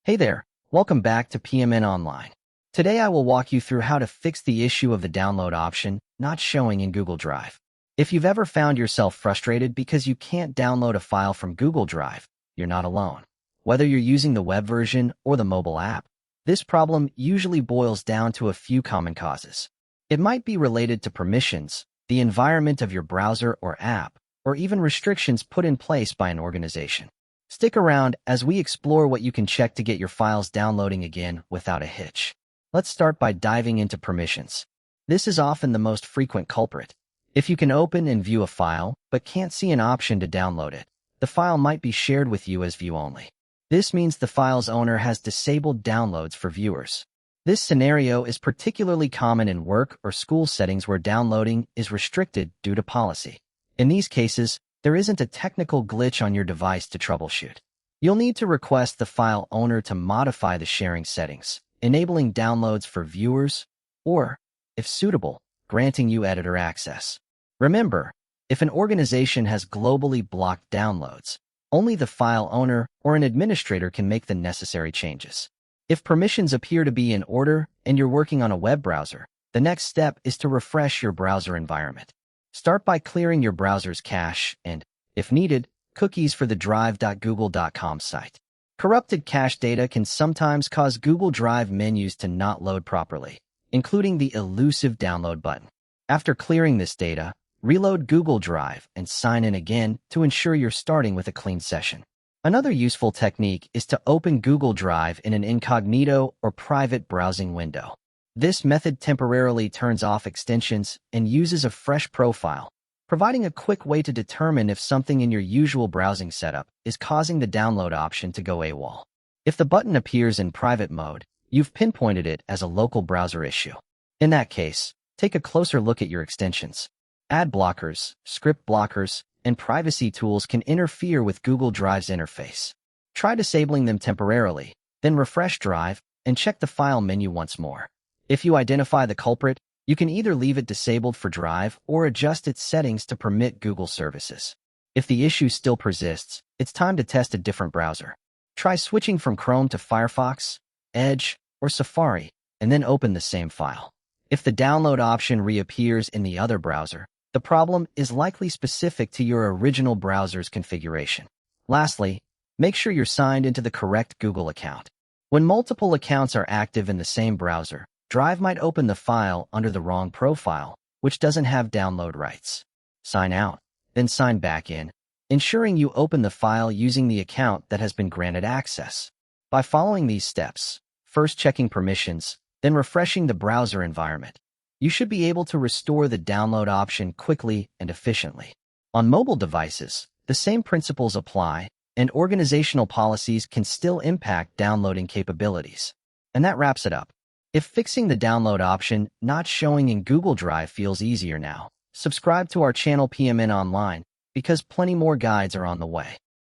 Hey there, welcome back to PMN Online. Today I will walk you through how to fix the issue of the download option not showing in Google Drive. If you've ever found yourself frustrated because you can't download a file from Google Drive, you're not alone. Whether you're using the web version or the mobile app, this problem usually boils down to a few common causes. It might be related to permissions, the environment of your browser or app, or even restrictions put in place by an organization. Stick around as we explore what you can check to get your files downloading again without a hitch. Let's start by diving into permissions. This is often the most frequent culprit. If you can open and view a file, but can't see an option to download it, the file might be shared with you as view only. This means the file's owner has disabled downloads for viewers. This scenario is particularly common in work or school settings where downloading is restricted due to policy. In these cases, there isn't a technical glitch on your device to troubleshoot. You'll need to request the file owner to modify the sharing settings, enabling downloads for viewers, or, if suitable, granting you editor access. Remember, if an organization has globally blocked downloads, only the file owner or an administrator can make the necessary changes. If permissions appear to be in order and you're working on a web browser, the next step is to refresh your browser environment. Start by clearing your browser's cache and, if needed, cookies for the drive.google.com site. Corrupted cache data can sometimes cause Google Drive menus to not load properly, including the elusive download button. After clearing this data, reload Google Drive and sign in again to ensure you're starting with a clean session. Another useful technique is to open Google Drive in an incognito or private browsing window. This method temporarily turns off extensions and uses a fresh profile, providing a quick way to determine if something in your usual browsing setup is causing the download option to go AWOL. If the button appears in private mode, you've pinpointed it as a local browser issue. In that case, take a closer look at your extensions. Ad blockers, script blockers, and privacy tools can interfere with Google Drive's interface. Try disabling them temporarily, then refresh Drive and check the file menu once more. If you identify the culprit, you can either leave it disabled for Drive or adjust its settings to permit Google services. If the issue still persists, it's time to test a different browser. Try switching from Chrome to Firefox, Edge, or Safari, and then open the same file. If the download option reappears in the other browser, the problem is likely specific to your original browser's configuration. Lastly, make sure you're signed into the correct Google account. When multiple accounts are active in the same browser, Drive might open the file under the wrong profile, which doesn't have download rights. Sign out, then sign back in, ensuring you open the file using the account that has been granted access. By following these steps, first checking permissions, then refreshing the browser environment, you should be able to restore the download option quickly and efficiently. On mobile devices, the same principles apply, and organizational policies can still impact downloading capabilities. And that wraps it up. If fixing the download option not showing in Google Drive feels easier now, subscribe to our channel PMN Online because plenty more guides are on the way.